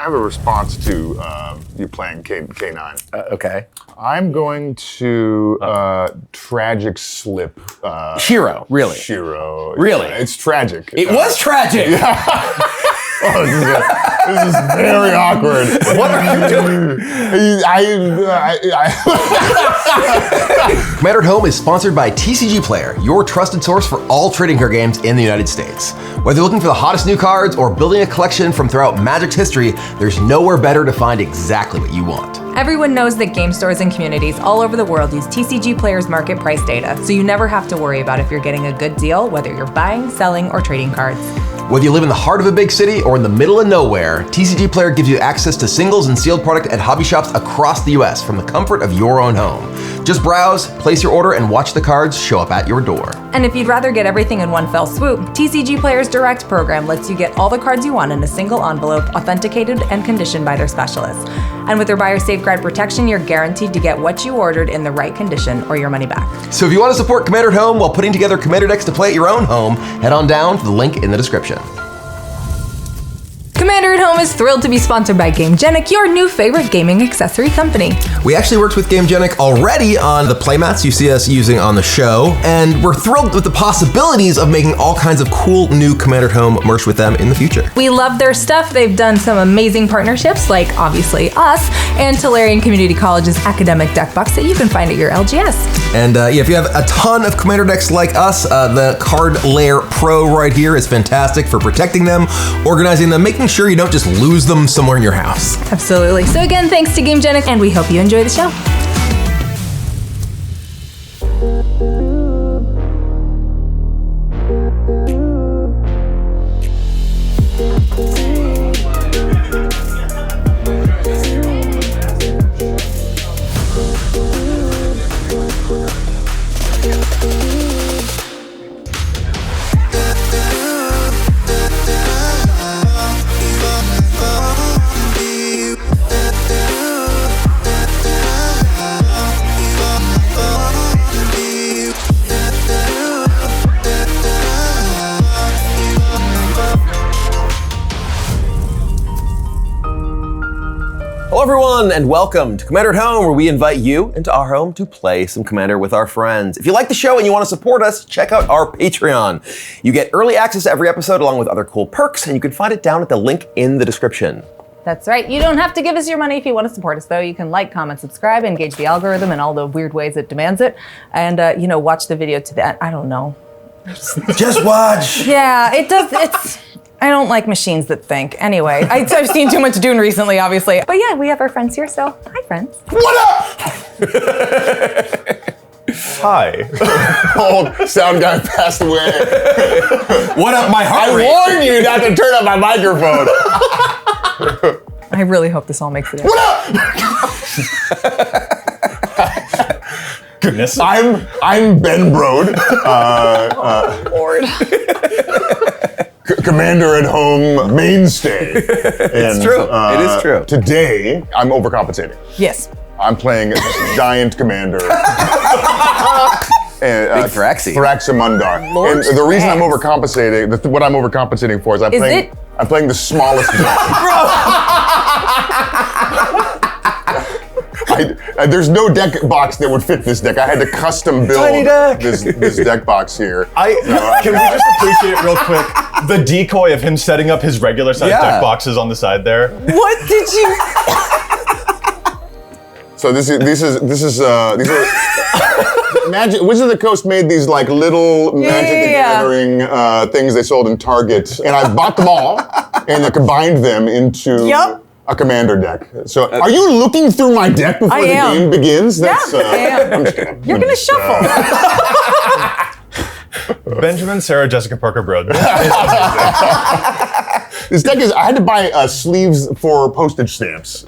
have a response to you playing K9. Okay. I'm going to tragic slip. Shiro, really? Shiro. Really? It's tragic. It was tragic! Oh, this is very awkward. What are you doing? Commander at Home is sponsored by TCG Player, your trusted source for all trading card games in the United States. Whether you're looking for the hottest new cards or building a collection from throughout Magic's history, there's nowhere better to find exactly what you want. Everyone knows that game stores and communities all over the world use TCG Player's market price data, so you never have to worry about if you're getting a good deal, whether you're buying, selling, or trading cards. Whether you live in the heart of a big city or in the middle of nowhere, TCG Player gives you access to singles and sealed product at hobby shops across the US from the comfort of your own home. Just browse, place your order, and watch the cards show up at your door. And if you'd rather get everything in one fell swoop, TCG Player's Direct program lets you get all the cards you want in a single envelope, authenticated and conditioned by their specialists. And with their buyer safeguard protection, you're guaranteed to get what you ordered in the right condition or your money back. So if you want to support Commander at Home while putting together Commander decks to play at your own home, head on down to the link in the description. Commander at Home is thrilled to be sponsored by GameGenic, your new favorite gaming accessory company. We actually worked with GameGenic already on the playmats you see us using on the show, and we're thrilled with the possibilities of making all kinds of cool new Commander at Home merch with them in the future. We love their stuff. They've done some amazing partnerships, like obviously us, and Tulare Community College's academic deck box that you can find at your LGS. And if you have a ton of Commander decks like us, the Card Layer Pro right here is fantastic for protecting them, organizing them, making sure you don't just lose them somewhere in your house. Absolutely. So again, thanks to GameGenic, and we hope you enjoy the show. Hello everyone, and welcome to Commander at Home, where we invite you into our home to play some Commander with our friends. If you like the show and you want to support us, check out our Patreon. You get early access to every episode along with other cool perks, and you can find it down at the link in the description. That's right. You don't have to give us your money if you want to support us, though. You can like, comment, subscribe, engage the algorithm in all the weird ways it demands it, and watch the video to that. I don't know. Just watch. Yeah, it does. I don't like machines that think. Anyway, I've seen too much Dune recently, obviously. But yeah, we have our friends here, so hi, friends. What up? Hi. Old sound guy passed away. What up, my heart rate? I warned you not to turn up my microphone. I really hope this all makes it in. What up? Goodness. I'm Ben Brode. Lord. Commander at Home mainstay. It's true. It is true. Today, I'm overcompensating. Yes. I'm playing Giant Commander. Big Thraxi. Thraxamundar. Lord And the reason I'm Thrax. overcompensating, what I'm overcompensating for is I'm playing the smallest deck. There's no deck box that would fit this deck. I had to custom build this deck box here. Can we just appreciate real quick the decoy of him setting up his regular size deck boxes on the side there? What did you? So these are Magic. Wizards of the Coast made these like little Magic the Gathering things they sold in Target, and I bought them all and I combined them into a Commander deck. So are you looking through my deck before the game begins? That's, I am. I'm just kidding. You're gonna shuffle. Benjamin, Sarah, Jessica, Parker, Brode. This deck is. I had to buy sleeves for postage stamps.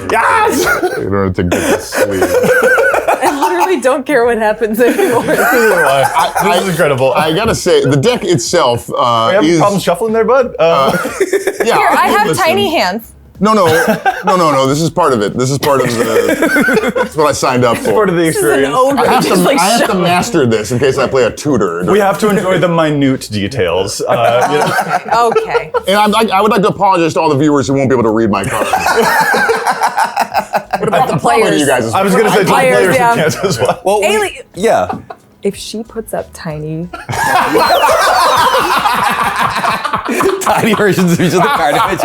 Yes! In order to get the sleeve. I literally don't care what happens anymore. This is incredible. I gotta say, the deck itself you having problems shuffling there, bud? Here, I have tiny hands. No. This is part of it. This is part of the. That's what I signed up for. Part of the experience. I have to master this in case I play a tutor. We have to enjoy the minute details. Okay. And I would like to apologize to all the viewers who won't be able to read my cards. What about the players? You guys I was going to say Players, players yeah. who can't as well. Well, Eilidh, yeah. if she puts up tiny Tiny versions of each of the card images.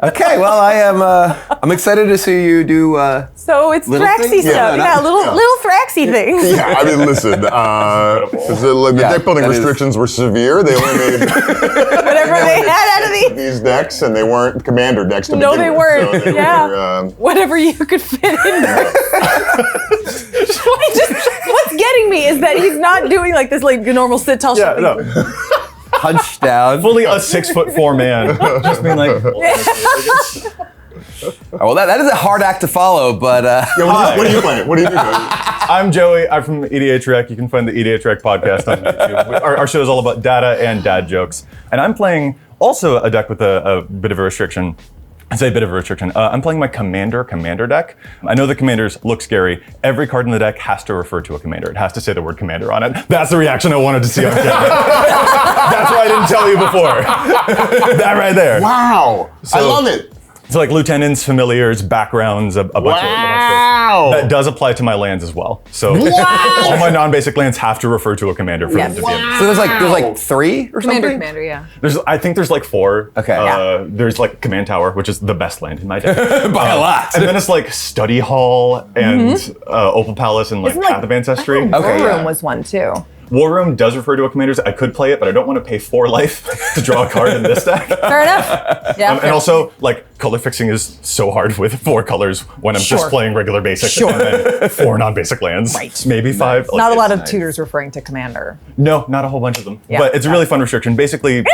Okay, well, I'm excited to see you do. So it's Little Thraxy things? stuff. Yeah, Little Thraxy things. Yeah, I mean, listen. The deck building restrictions were severe. They only made Whatever they had out of these decks, and they weren't commander decks to No, begin they with. weren't. So they Yeah. were, Whatever you could fit in there. What's getting me is that he's not doing like this like normal sit tall Yeah, shit. no. Punch down. Fully a 6'4" man. Just being like, Well, that is a hard act to follow, but what are you playing? What are you doing? I'm Joey. I'm from EDH Rec. You can find the EDH Rec podcast on YouTube. Our show is all about data and dad jokes. And I'm playing also a deck with a bit of a restriction. I say a bit of a restriction. I'm playing my commander deck. I know the commanders look scary. Every card in the deck has to refer to a commander. It has to say the word commander on it. That's the reaction I wanted to see on camera. That's why I didn't tell you before. That right there. Wow. I love it. So like lieutenants, familiars, backgrounds, a bunch of Wow. that does apply to my lands as well. So all my non-basic lands have to refer to a commander for them to be in. so there's like 3 or something. Commander, yeah. I think there's like 4. Okay. There's like Command Tower, which is the best land in my deck. By a lot. And then it's like Study Hall and Opal Palace and like Path of Ancestry. Okay, War yeah. Room was one too. War Room does refer to a commander. I could play it, but I don't want to pay 4 life to draw a card in this deck. Fair enough. Yeah. And also, like, color fixing is so hard with 4 colors when I'm just playing regular basics and then 4 non-basic lands. Right. Maybe 5. Not a lot of nice. tutors referring to commander. No, not a whole bunch of them. Yeah. But it's a really fun restriction. Basically,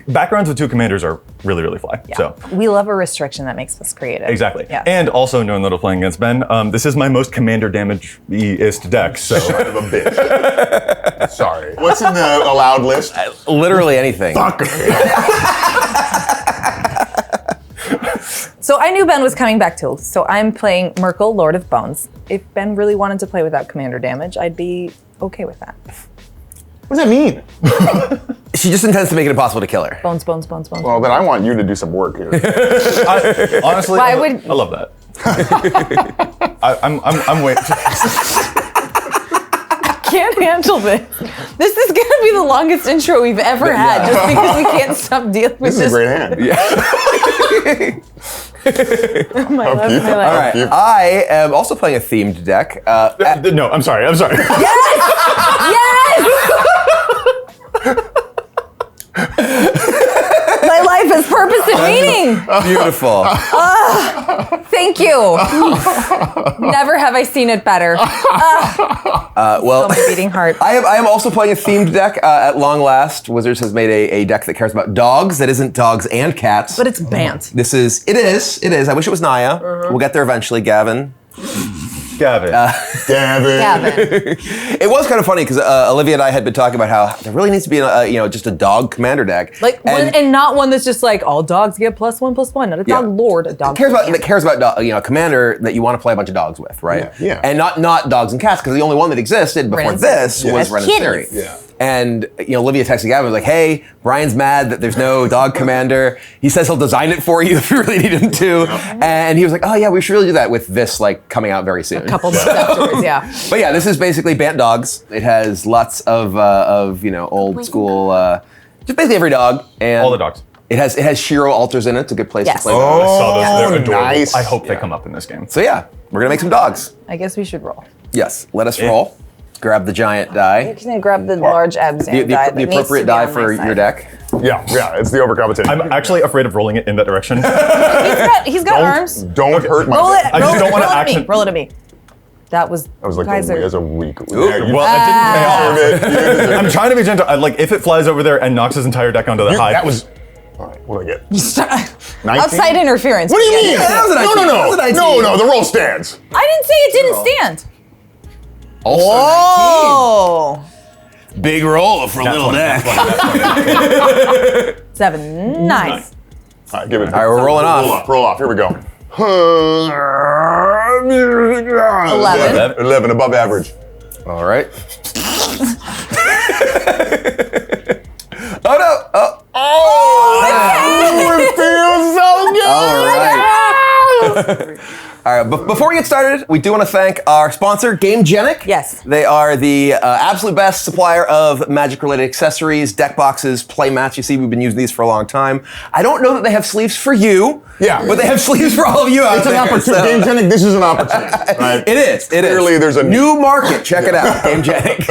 backgrounds with 2 commanders are really, really fly. Yeah. So We love a restriction that makes us creative. exactly. Yeah. And also, knowing that I'm playing against Ben, this is my most commander damage-ist deck. So Son of a bitch. Sorry. What's in the allowed list? Literally anything. Fuck. So I knew Ben was coming back too. So I'm playing Merkel, Lord of Bones. If Ben really wanted to play without commander damage, I'd be okay with that. What does that mean? She just intends to make it impossible to kill her. Bones, bones, bones, bones. Well, then I want you to do some work here. honestly, Why I would- love that. I'm waiting. Can't handle this. This is gonna be the longest intro we've ever had, just because we can't stop dealing with This is a great hand. My left, my Upkeep. left. All right. I am also playing a themed deck. No, I'm sorry. My life has purpose and meaning. Beautiful. Thank you. Never have I seen it better. Well, My beating heart. I am also playing a themed deck. At long last, Wizards has made a deck that cares about dogs, that isn't dogs and cats. But it's banned. It is. I wish it was Naya. We'll get there eventually, Gavin. Gavin. Gavin. It was kind of funny because Olivia and I had been talking about how there really needs to be just a dog commander deck. Like and not one that's just like all dogs get +1/+1. Not a dog lord, a dog. that cares about a commander that you want to play a bunch of dogs with, right? Yeah. And not dogs and cats because the only one that existed before Ren and this Siri. was Yeah. Ren and Siri. Kitties. Yeah. And Olivia texted Gavin was like, "Hey, Brian's mad that there's no dog commander. He says he'll design it for you if you really need him to." And he was like, "Oh yeah, we should really do that with this coming out very soon." Couple months afterwards, yeah. But yeah, this is basically Bant dogs. It has lots of old school, just basically every dog and All the dogs. It has Shiro altars in it. It's a good place Yes. to play. I them. saw those. They're adorable. nice. I hope they come up in this game. So yeah, we're gonna make some dogs. I guess we should roll. Yes, let us roll. Grab the giant die. You're gonna grab the large abs The appropriate die for your deck. Yeah, it's the overcompensating. I'm actually afraid of rolling it in that direction. He's got arms. Don't hurt my Roll it. deck. I just roll don't it, wanna roll it at action- me. Roll it at me. That was like guys as are a weak. Well, it didn't pay off. I'm trying to be gentle. If it flies over there and knocks his entire deck onto the hide. That was. All right, what do I get? 19? outside interference. What do you mean? Yeah, that was an 19. That was an 19. No, the roll stands. I didn't say it didn't stand. Also Oh, 19. Big roll for a little deck. 7. Nice. All right, give it. All right, we're rolling off. Roll off. Here we go. 11. 11, above average. All right. Oh no! Oh! It feels so good. All right. All right, before we get started, we do want to thank our sponsor, GameGenic. Yes. They are the absolute best supplier of Magic-related accessories, deck boxes, play mats. You see, we've been using these for a long time. I don't know that they have sleeves for you. Yeah. But they have sleeves for all of you out It's an there. opportunity. GameGenic, this is an opportunity. Right? It is. Clearly, there's a new market. Check it out, GameGenic.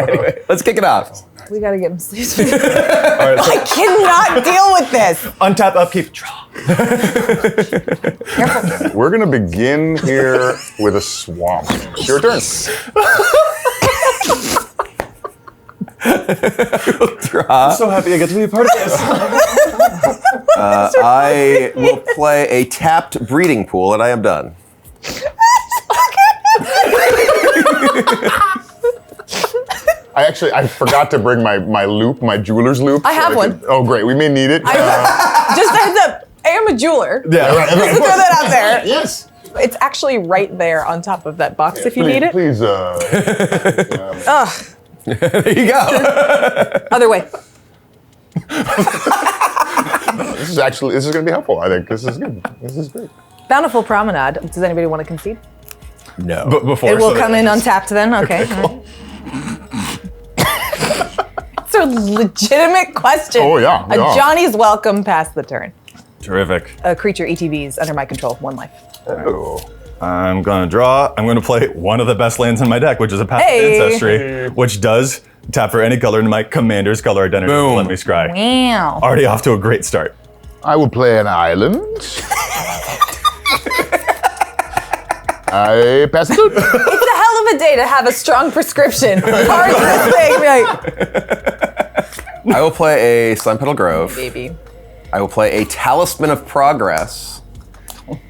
Anyway, let's kick it off. We gotta get him sleeves. All right, so I cannot deal with this. untap, upkeep, draw. Careful. We're going to begin here with a swamp. It's your turn. I'm so happy I get to be a part of this. I will play a tapped breeding pool, and I am done. I forgot to bring my loop, my jeweler's loop. I have one. Oh, great. We may need it. Just a heads up, I am a jeweler. Yeah, Right, Just to throw that out there. Yes. It's actually right there on top of that box if you need it. Please, Ugh. There you go. Other way. this is going to be helpful. I think this is good. This is great. Bountiful Promenade. Does anybody want to concede? No. before. It will so come that- in untapped then? Okay. It's a legitimate question. Oh, yeah, A yeah. Johnny's welcome past the turn. Terrific. A creature ETBs under my control, 1 life. Oh. I'm gonna draw. I'm gonna play one of the best lands in my deck, which is a Path of Hey. Ancestry, which does tap for any color into my commander's color identity. Boom. Let me scry. Wow. Already off to a great start. I will play an island. I pass it through. It's a hell of a day to have a strong prescription. Cards this thing. Be like, I will play a Slime Petal Grove. baby. I will play a Talisman of Progress.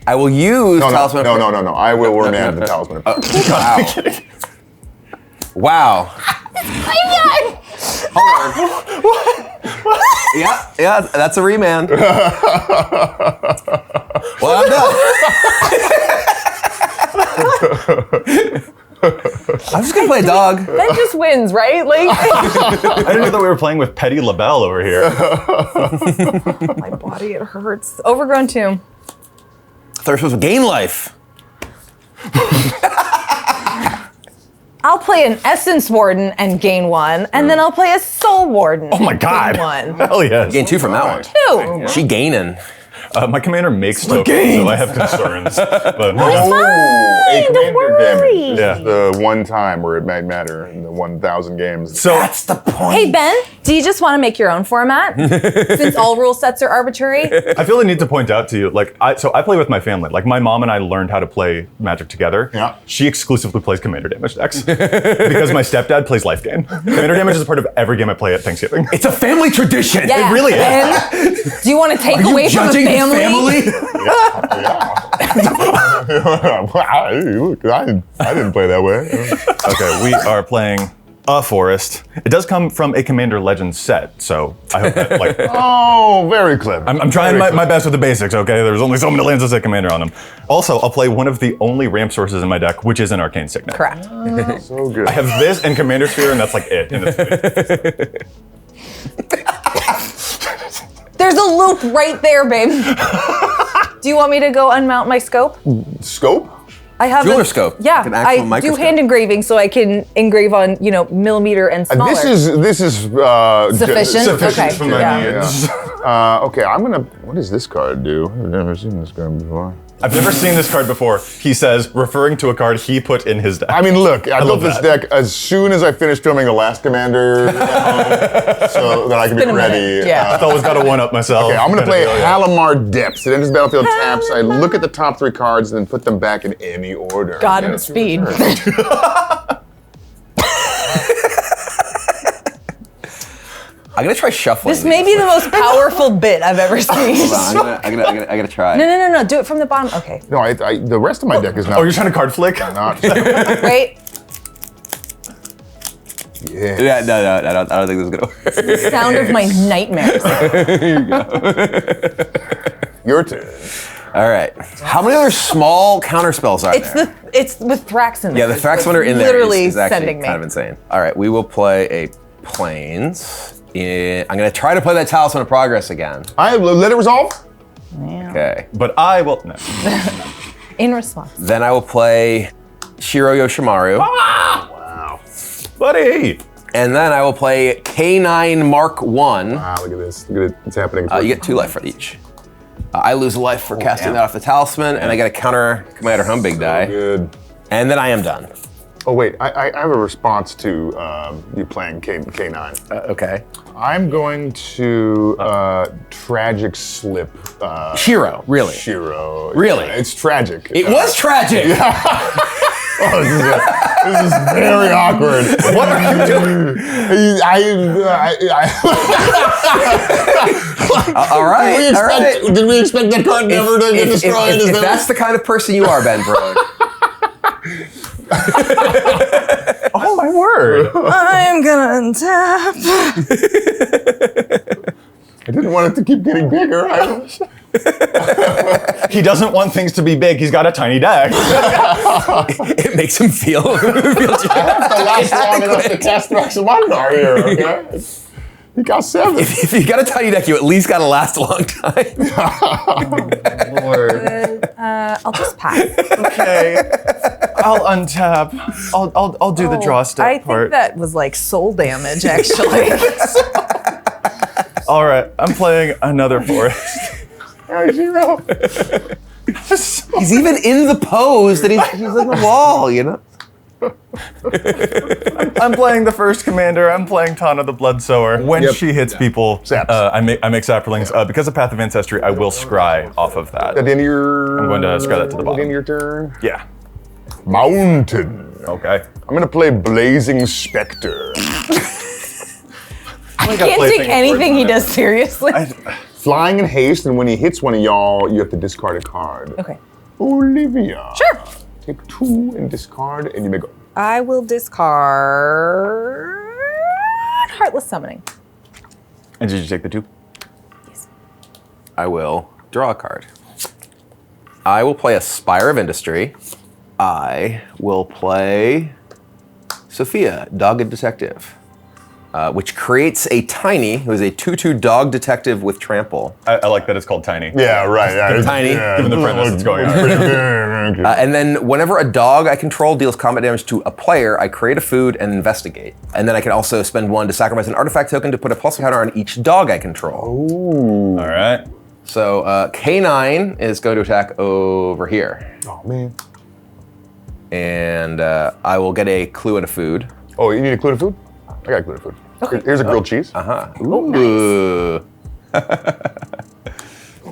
I will use Talisman of Progress. No. I will remand the talisman. Wow. Hold on. Yeah, that's a remand. Well, I'm done. I'm just gonna play a dog. That just wins, right? Like, I didn't know that we were playing with Petty LaBelle over here. my body, it hurts. Overgrown Tomb. Thirst was gain life. I'll play an Essence Warden and gain 1, and then I'll play a Soul Warden. Oh my God. Gain 1. Hell yes. Gain 2 from that one. 2. She gaining. My commander makes tokens, so I have concerns. But A don't commander damage. worry. Yeah. The one time where it might matter in the 1,000 games. so That's the point. Hey Ben, do you just want to make your own format? Since all rule sets are arbitrary? I feel the need to point out to you, like, I play with my family. Like, my mom and I learned how to play Magic together. Yeah. She exclusively plays commander damage decks because my stepdad plays life game. Commander damage is a part of every game I play at Thanksgiving. It's a family tradition. Yeah. It really is. Ben, do you want to take Are you away from a judging his family? Look, I didn't play that way. Okay, we are playing a forest. It does come from a Commander Legends set, so I hope that, like, Oh, very clever. I'm trying my best with the basics, okay? There's only so many lands that say Commander on them. Also, I'll play one of the only ramp sources in my deck, which is an Arcane Signet. Correct. So good. I have this and Commander Sphere, and that's like it. And There's a loop right there, babe. Do you want me to go unmount my scope? Scope? I have Jeweler scope. Yeah, Like an actual I do microscope. hand engraving, so I can engrave on, millimeter and smaller. This is Sufficient? Sufficient Okay, for my yeah. needs. Okay, what does this card do? I've never seen this card before. I've never seen this card before. He says, referring to a card he put in his deck. I mean, look, I built love this that. deck as soon as I finished filming the last Commander, so that I can be been a minute, ready. yeah. I've always got to one-up myself. Okay, I'm gonna play Oh, yeah. Halimar Depths. It enters the battlefield taps. I look at the top 3 cards and then put them back in any order. God Yeah, and it's speed. I'm gonna try shuffling. This may be the most powerful bit I've ever seen. Hold on, I'm gonna try. No. Do it from the bottom. Okay. No, the rest of my deck is not. Oh, you're trying to card flick? not Wait. Yeah, no, I don't think this is gonna work. The sound of my nightmares. Your turn. All right. How many other small counterspells are there? It's with Thrax in there. Yeah, the Thrax one are in there. Literally is actually sending me. kind of insane. All right, we will play a Plains. I'm gonna try to play that Talisman of Progress again. I let it resolve. Okay. But I will. No. In response. Then I will play Shiro Yoshimaru. Wow. Buddy! And then I will play K9 Mark 1. Wow, look at this. Look at it. It's happening. You get 2 life for each. I lose a life for casting that off the Talisman, and I get a counter Commander Home Big Die. Good. And then I am done. Oh wait, I have a response to you playing K9. Okay. I'm going to tragic slip. Shiro, really? Shiro. Really? Yeah, it's tragic. It was tragic! Oh, this is very awkward. What are you doing? All right. Did we expect that card never to get destroyed? If that's the kind of person you are, Ben Brode. Oh my word! I'm gonna untap. I didn't want it to keep getting bigger. He doesn't want things to be big. He's got a tiny deck. It makes him feel I have to last long enough to cast Maximandar here, okay? He got 7. If you got a tiny deck, you at least gotta last a long time. Lord. I'll just pass. Okay. I'll untap. I'll do the draw step I think part. that was like soul damage, actually. All right, I'm playing another forest. Shiro. He's even in the pose that he's in the wall, you know? I'm playing the first commander. I'm playing Tana the Bloodsower. When she hits people, I make saprolings. Because of Path of Ancestry, I will scry off of that. At the end of your... I'm going to scry that to the At bottom. the end of your turn. Yeah. Mountain. Okay. I'm going to play Blazing Spectre. I can't take anything he does seriously. Flying in haste, and when he hits one of y'all, you have to discard a card. Okay. Olivia. Sure. Take 2 and discard, and you may go. I will discard Heartless Summoning. And did you take the 2? Yes. I will draw a card. I will play a Spire of Industry. I will play Sophia, Dogged Detective, which creates a tiny, who is a 2/2 dog detective with trample. I like that it's called Tiny. Yeah, right. Yeah, Tiny. Given the premise that's going on. And then whenever a dog I control deals combat damage to a player, I create a food and investigate. And then I can also spend 1 to sacrifice an artifact token to put a plus counter on each dog I control. Ooh. All right. So K9 is going to attack over here. Oh, man. And I will get a clue and a food. Oh, you need a clue to food? I got a clue to food. Okay. Here's a grilled cheese. Ooh.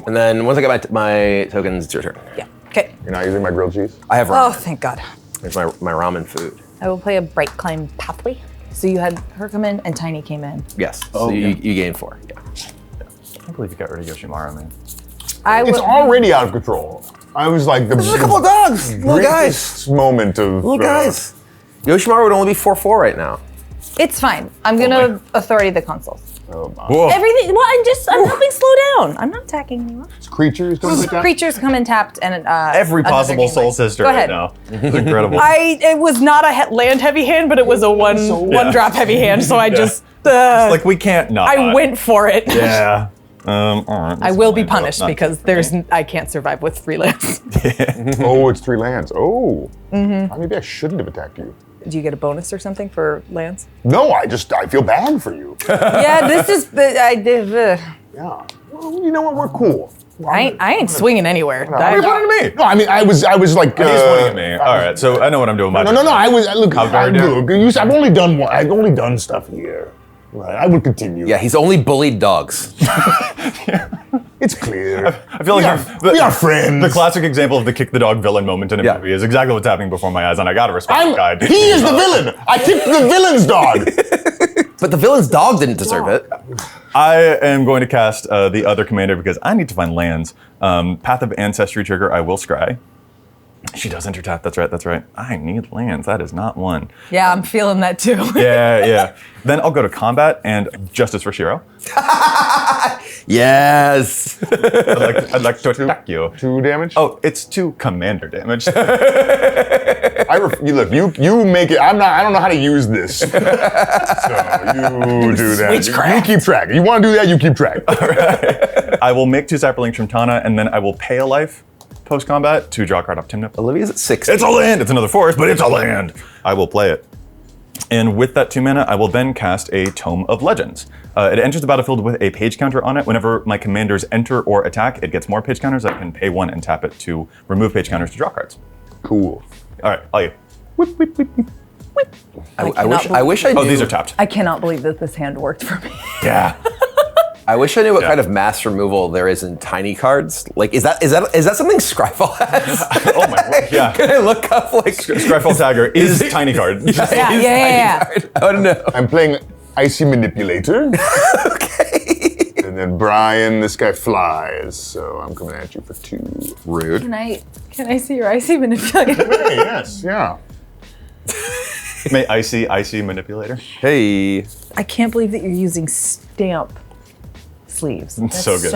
And then once I get my tokens, it's your turn. Yeah. Okay. You're not using my grilled cheese? I have Oh, ramen. thank God. Here's my ramen food. I will play a Bright Climb Pathway. So you had her come in and Tiny came in. Yes. So you gain 4. Yeah. I can't believe you got rid of Yoshimaru, man. It's already out of control. I was like the There's a couple of dogs, little guys. moment of Little guys. Yoshimaru would only be 4/4 right now. It's fine. I'm gonna authority the consoles. Oh, my. Whoa. Everything. Well, I'm helping slow down. I'm not attacking anyone. Creatures don't attack? Creatures come in tapped and Every another possible game soul like- sister Go right ahead. now. It's incredible. It was not a land heavy hand, but it was a one drop heavy hand. So I just Like we can't not. I went for it. Yeah. All right. I will be That's fine, punished but not- because I can't survive with 3 lands. Oh, it's 3 lands. Oh. Maybe I shouldn't have attacked you. Do you get a bonus or something for lands? No, I feel bad for you. Yeah, this is Yeah. Well, you know what? We're cool. I ain't swinging anywhere. What are you pointing at me? No, I mean, I was like. He's pointing at me. All right, so I know what I'm doing. No. I was look. How dare you? Look, I've only done one. I've only done stuff here. Right. I will continue. Yeah, he's only bullied dogs. It's clear. I feel like we are friends. The classic example of the kick the dog villain moment in a Yeah. movie is exactly what's happening before my eyes, and I gotta respect the guy. He is the villain. I kicked the villain's dog. But the villain's dog didn't deserve it. I am going to cast the other commander because I need to find lands. Path of Ancestry trigger, I will scry. She does enter tap. That's right. I need lands. That is not one. Yeah, I'm feeling that too. Yeah. Then I'll go to combat and Justice for Shiro. Yes. I'd like to attack you. 2 damage? Oh, it's 2 commander damage. Look, you make it. I don't know how to use this. So you do that. You keep track. You want to do that, you keep track. All right. I will make 2 Cyberlinks from Tana, and then I will pay a life post-combat to draw a card off Timnip. Olivia's at 6. It's a land. It's another forest, but it's a land. I will play it. And with that 2 mana, I will then cast a Tome of Legends. It enters the battlefield with a page counter on it. Whenever my commanders enter or attack, it gets more page counters. I can pay 1 and tap it to remove page counters to draw cards. Cool. All right, I'll you. I wish I knew. Oh, these are tapped. I cannot believe that this hand worked for me. Yeah. I wish I knew what kind of mass removal there is in tiny cards. Like, is that something Scryfall has? Oh my word, yeah. Can I look up like Scryfall Tagger is tiny card. Yeah. I don't know. I'm playing Icy Manipulator. Okay. And then Brian, this guy flies. So I'm coming at you for 2. Rude. Can I see your icy manipulator? Hey, yes, yeah. May icy manipulator. Hey. I can't believe that you're using stamp sleeves. That's so good.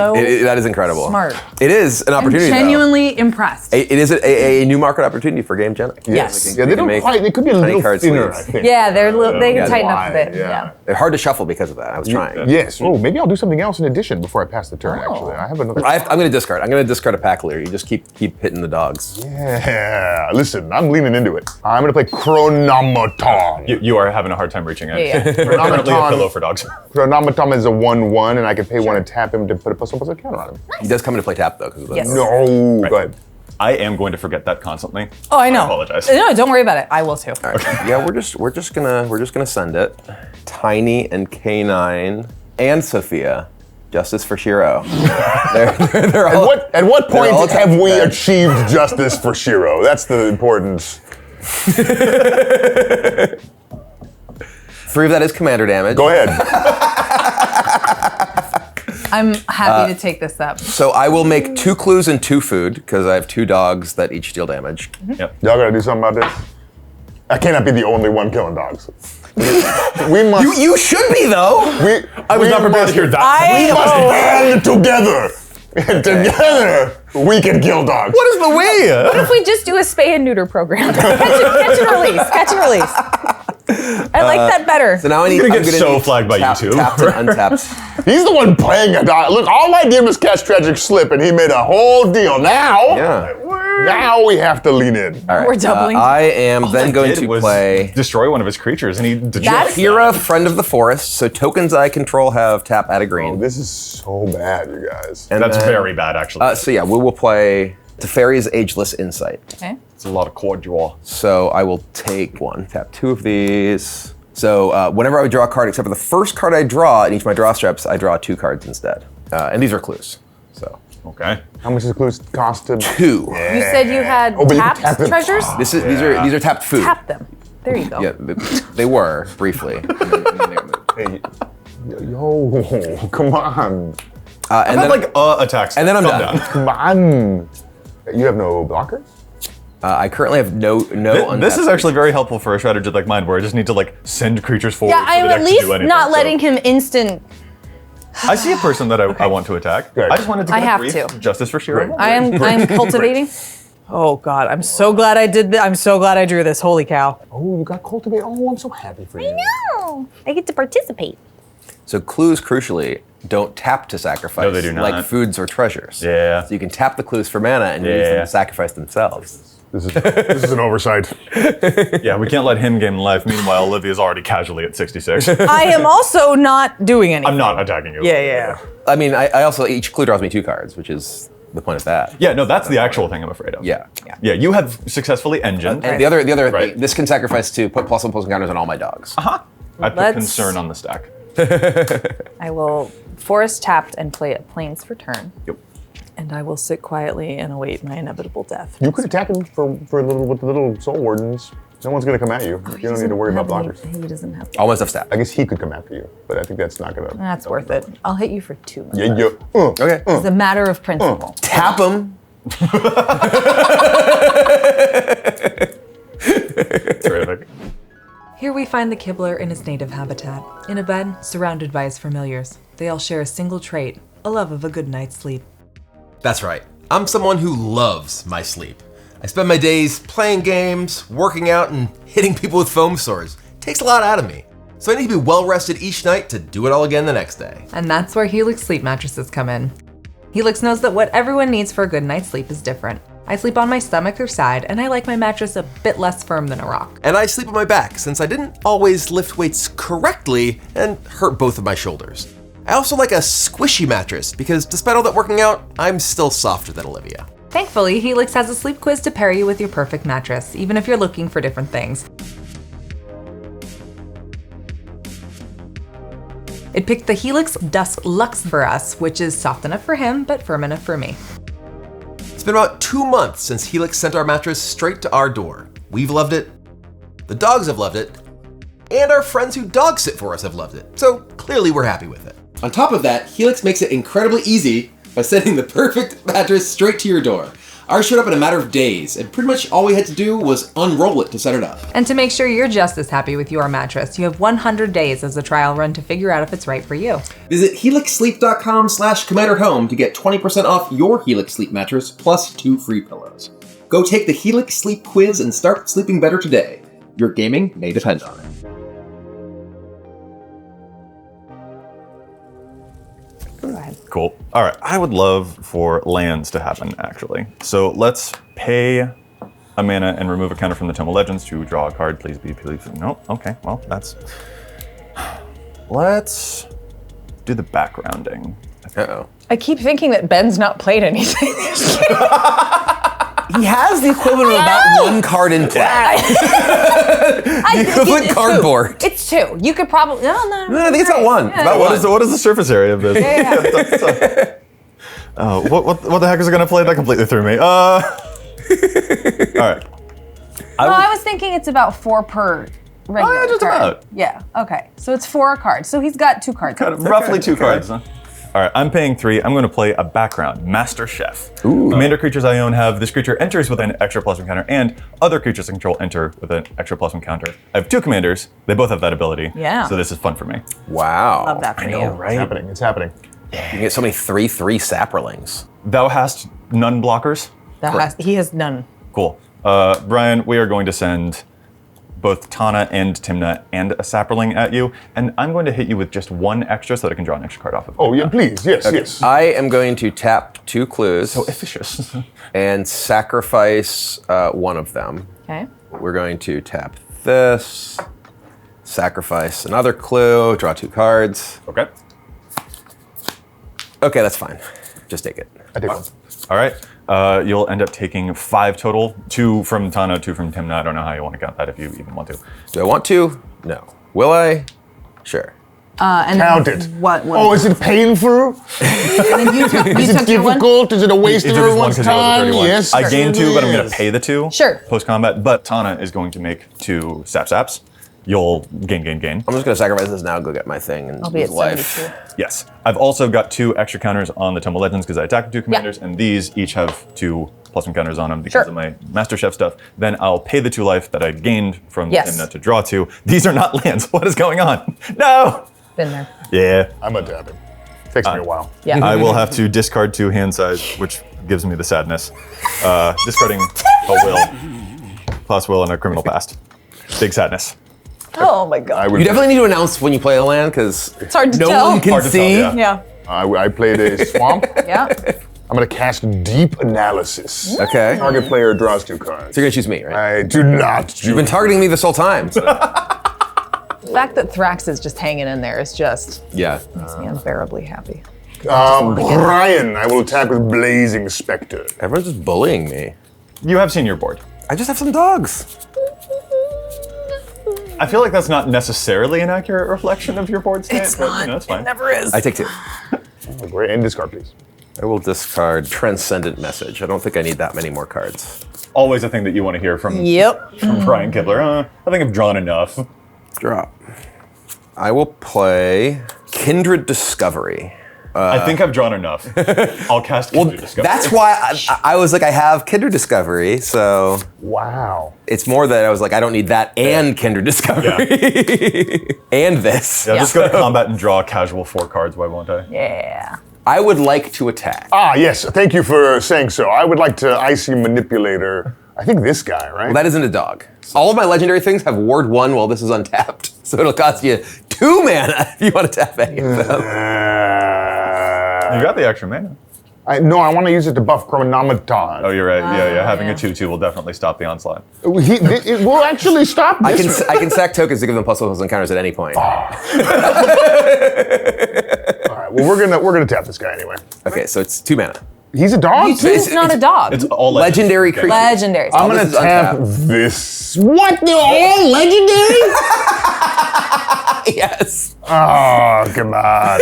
That is incredible. Smart. It is an opportunity. I'm genuinely impressed. It is a new market opportunity for Game Genic. Yes. Yeah, they don't quite. They could be a tiny little card thinner, sleeves. I think. Yeah, they Yeah, can tighten up a wide, bit. Yeah. They're hard to shuffle because of that. I was trying. Yes. Oh, maybe I'll do something else in addition before I pass the turn. Oh. Actually, I have another. I'm going to discard. I'm going to discard a pack leader. You just keep hitting the dogs. Yeah. Listen, I'm leaning into it. I'm gonna play Chronomaton. You are having a hard time reaching it. Yeah. Currently a pillow for dogs. Chronomaton is a 1/1, and I can pay 1 and tap him to put a +1/+1 counter on him. He does come into play tap though. Because Yes. No. Go ahead. I am going to forget that constantly. Oh, I know. I apologize. No, don't worry about it. I will too. All right. Yeah, we're just gonna send it. Tiny and K9 and Sophia. Justice for Shiro. they're all, At what point all have we attached. achieved justice for Shiro? That's the important. 3 of that is commander damage. Go ahead. I'm happy to take this up. So I will make 2 clues and 2 food because I have 2 dogs that each deal damage. Yep. Y'all gotta do something about this. I cannot be the only one killing dogs. We must. You should be though. I was not prepared to hear that. We must band together. And together, we can kill dogs. What is the way? What if we just do a spay and neuter program? Catch and release. Catch and release. I like that better. So now I need. You're gonna I'm get gonna so need flagged by YouTube. Tapped and untapped. He's the one playing a dog. Look, all I did was catch Tragic Slip, and he made a whole deal. Now we have to lean in. All right. We're doubling. I am then going to play destroy one of his creatures, and he That's- Hira, Friend of the Forest. So tokens I control have tap, add a green. Oh, this is so bad, you guys. And That's then- very bad, actually. So yeah, we will play Teferi's Ageless Insight. Okay. It's a lot of quad draw. So I will take 1, tap 2 of these. So whenever I would draw a card, except for the first card I draw in each of my draw steps, I draw 2 cards instead. And these are clues. So Okay. How much does the clues cost to? 2. You said you had Oh, but you can tap tapped them. treasures? These are tapped food. Tap them. There you go. Yeah, they were briefly. And then they were moved. Hey, yo, come on. And I've then had attacks. and then I'm Calm done. down. Come on. You have no blockers? I currently have no This untapped is actually very helpful for a strategy like mine, where I just need to send creatures forward. Yeah, for I'm the deck at to least do anything, not so- letting him instant. I see a person that I want to attack. Good. I just wanted to I get have a brief to. justice for Shiro. I am cultivating. Oh God, I'm so glad I did that. I'm so glad I drew this. Holy cow. Oh, you got cultivate. Oh, I'm so happy for you. No, I get to participate. So clues, crucially, don't tap to sacrifice. No, they do not. Like foods or treasures. Yeah. So you can tap the clues for mana and use them Yeah. to sacrifice themselves. This is an oversight. Yeah, we can't let him gain life. Meanwhile, Olivia's already casually at 66. I am also not doing anything. I'm not attacking you. Yeah. I mean, I also, each clue draws me 2 cards, which is the point of that. Yeah, no, that's the actual thing I'm afraid of. Yeah. Yeah, you have successfully engined. And the other, Right. this can sacrifice to put +1 counters on all my dogs. I put Let's- concern on the stack. I will forest tapped and play at plains for turn. Yep. And I will sit quietly and await my inevitable death. You could attack him for a little with the little soul wardens. No one's gonna come at you. You don't need to worry about blockers. He doesn't have. All my stuff's tapped. I guess he could come after you, but I think that's not gonna. That's worth it. I'll hit you for 2. Yeah. Okay. It's a matter of principle. Tap them Terrific. Here we find the Kibler in his native habitat, in a bed surrounded by his familiars. They all share a single trait, a love of a good night's sleep. That's right. I'm someone who loves my sleep. I spend my days playing games, working out, and hitting people with foam swords. It takes a lot out of me. So I need to be well rested each night to do it all again the next day. And that's where Helix sleep mattresses come in. Helix knows that what everyone needs for a good night's sleep is different. I sleep on my stomach or side, and I like my mattress a bit less firm than a rock. And I sleep on my back since I didn't always lift weights correctly and hurt both of my shoulders. I also like a squishy mattress because despite all that working out, I'm still softer than Olivia. Thankfully, Helix has a sleep quiz to pair you with your perfect mattress, even if you're looking for different things. It picked the Helix Dusk Luxe for us, which is soft enough for him, but firm enough for me. It's been about 2 months since Helix sent our mattress straight to our door. We've loved it, the dogs have loved it, and our friends who dog sit for us have loved it. So clearly we're happy with it. On top of that, Helix makes it incredibly easy by sending the perfect mattress straight to your door. Ours showed up in a matter of days, and pretty much all we had to do was unroll it to set it up. And to make sure you're just as happy with your mattress, you have 100 days as a trial run to figure out if it's right for you. Visit helixsleep.com/commanderhome to get 20% off your Helix Sleep mattress plus 2 free pillows. Go take the Helix Sleep quiz and start sleeping better today. Your gaming may depend on it. Cool. All right. I would love for lands to happen, actually. So let's pay a mana and remove a counter from the Tome of Legends to draw a card. Please be, please. No. Okay. Well, that's. Let's do the backgrounding. Uh-oh. I keep thinking that Ben's not played anything. He has the equivalent of about 1 card in play. The equivalent cardboard. It's 2. You could probably no. I think it's about 1. Yeah. About What is the surface area of this? What the heck is it going to play? That completely threw me. All right. I was thinking it's about 4 per regular yeah, just card. about. Yeah. Okay. So it's 4 cards. So he's got 2 cards. Roughly 2 cards. Huh? All right, I'm paying 3. I'm going to play a background, Master Chef. Ooh. Commander creatures I own have this creature enters with an extra +1 counter, and other creatures I control enter with an extra +1 counter. I have 2 commanders. They both have that ability. Yeah. So this is fun for me. Wow. Love that for you. Right? It's happening. You can get so many 3/3 saprolings. Thou hast none blockers. He has none. Cool. Brian, we are going to send both Tana and Timna and a Saproling at you, and I'm going to hit you with just 1 extra so that I can draw an extra card off of it. Oh, yeah, please. Yes, yes. I am going to tap 2 clues. So efficient. And sacrifice 1 of them. Okay. We're going to tap this, sacrifice another clue, draw 2 cards. Okay. Okay, that's fine. Just take it. I take 1. All right. You'll end up taking 5 total. 2 from Tana, 2 from Timna. I don't know how you want to count that if you even want to. Do I want to? No. Will I? Sure. And Count it. What? Oh, is it painful? And then you took Is it your one? difficult? Is it a waste of It took us 1 everyone's because it was a time? 31. Yes. I gained 2, but I'm going yes. to pay the 2 Sure. post-combat, but Tana is going to make 2 saps. You'll gain. I'm just going to sacrifice this now, go get my thing, and I'll be lose at life. 72. Yes. I've also got 2 extra counters on the Tome of Legends because I attacked 2 commanders, and these each have 2 +1 counters on them because Sure. of my Master Chef stuff. Then I'll pay the 2 life that I gained from Yes. Timna to draw 2. These are not lands. What is going on? No! Been there. Yeah. I'm a dabbing. Takes me a while. Yeah. I will have to discard 2 hand size, which gives me the sadness. Discarding a will, plus will, and a criminal past. Big sadness. Oh my god. You definitely need to announce when you play a land, because It's hard to no tell. one can Hard to tell, see. yeah. Yeah. I played a swamp. Yeah. I'm going to cast Deep Analysis. Okay. Target player draws 2 cards. So you're going to choose me, right? I do not. You've been targeting me this whole time. So. The fact that Thrax is just hanging in there is just Yeah. makes me unbearably happy. Brian, I will attack with Blazing Spectre. Everyone's just bullying me. You have seen your board. I just have some dogs. I feel like that's not necessarily an accurate reflection of your board state. It's but, not. You know, it's fine. It never is. I take 2. Oh, great. And discard, please. I will discard Transcendent Message. I don't think I need that many more cards. Always a thing that you want to hear from Yep. Brian Kibler. I think I've drawn enough. Drop. I will play Kindred Discovery. I think I've drawn enough. I'll cast Kindred Discovery. That's why I was like, I have Kindred Discovery, so Wow. it's more that I was like, I don't need that and Kindred Discovery. And this. Yeah, I'll just go to combat and draw casual 4 cards, why won't I? Yeah. I would like to attack. Ah, yes. Thank you for saying so. I would like to Icy Manipulator. I think this guy, right? Well, that isn't a dog. All of my legendary things have ward 1 while this is untapped. So it'll cost you 2 mana if you want to tap any of them. You got the extra mana. No, I want to use it to buff Chronometon. Oh, you're right. Yeah. Having a 2/2 will definitely stop the onslaught. It will actually stop this. I can sack tokens to give them +++ encounters at any point. All right, well, we're gonna tap this guy anyway. Okay, so it's 2 mana. He's a dog? He's not a dog. It's all Legendary creature. Legendary. I'm gonna this is tap untapped. this. What? They're all legendary? Yes. Oh, come on.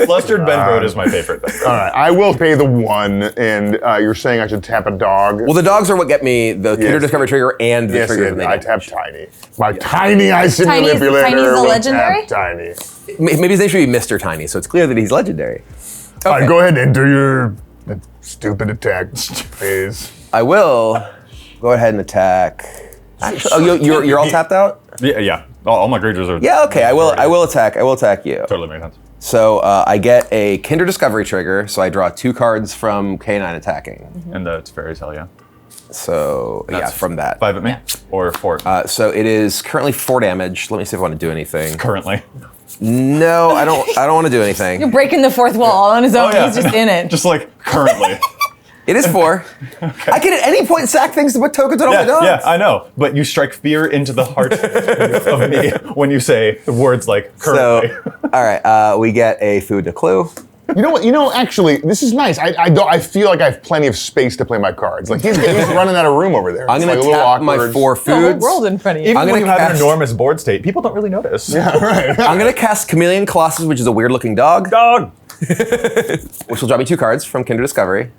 Flustered Ben Brode is my favorite thing. All right, I will pay the 1, and you're saying I should tap a dog? Well, the dogs are what get me the Kindred Discovery trigger and the yes, trigger from the I game. tap Tiny. My Tiny Icy Tiny's- Manipulator Tiny's the will legendary? tap Tiny. Maybe his name should be Mr. Tiny, so it's clear that he's legendary. All right, go ahead and enter your stupid attack phase. I will go ahead and attack. Actually, oh, you're all tapped out? Yeah. All my creatures are. Yeah, okay. I will attack you. Totally makes sense. So I get a Kindred Discovery trigger, so I draw 2 cards from K9 attacking. And it's fairies, hell yeah. So That's from that. 5 at me? Or 4? So it is currently 4 damage. Let me see if I want to do anything. Currently. No, I don't want to do anything. You're breaking the 4th wall all on his own. He's just in it. Just like currently. It is 4. I can at any point sack things to put tokens on all my dogs. Yeah, I know. But you strike fear into the heart of me when you say words like currently. So, all right, we get a food and a clue. You know what? Actually, this is nice. I feel like I have plenty of space to play my cards. Like he's running out of room over there. I'm It's going like to a little tap my awkward. 4 The whole foods. world in front of you. Even I'm when gonna you have an cast- enormous board state, people don't really notice. Right. I'm going to cast Chameleon Colossus, which is a weird-looking dog, Dog! which will draw me 2 cards from Kindred Discovery.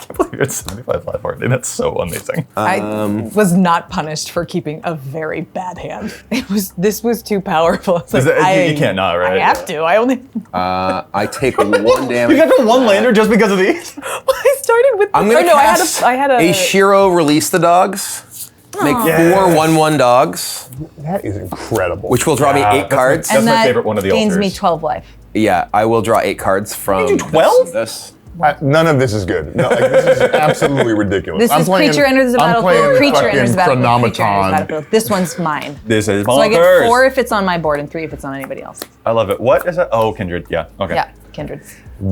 I believe it's 75 life already. That's so amazing. I was not punished for keeping a very bad hand. This was too powerful. It's like, You can't not, right? I have to. I only. I take 1 damage. You got the 1 lander just because of these? I started with. I'm going to cast I had a. Shiro Release the Dogs. Make 4 1/1 dogs, That is incredible. which will draw me 8 cards. That's and my that favorite one of the gains me altars. 12 life. Yeah, I will draw 8 cards from. You do 12? This. None of this is good. No, this is absolutely ridiculous. This I'm is playing- creature enters the I'm battlefield. playing Creature enters the fucking battlefield. Creature enters the Chronometon. battlefield. This one's mine. This is So I get bonkers. 4 if it's on my board and 3 if it's on anybody else. I love it. What is that? Oh, Kindred. Yeah. Okay. Yeah, kindred.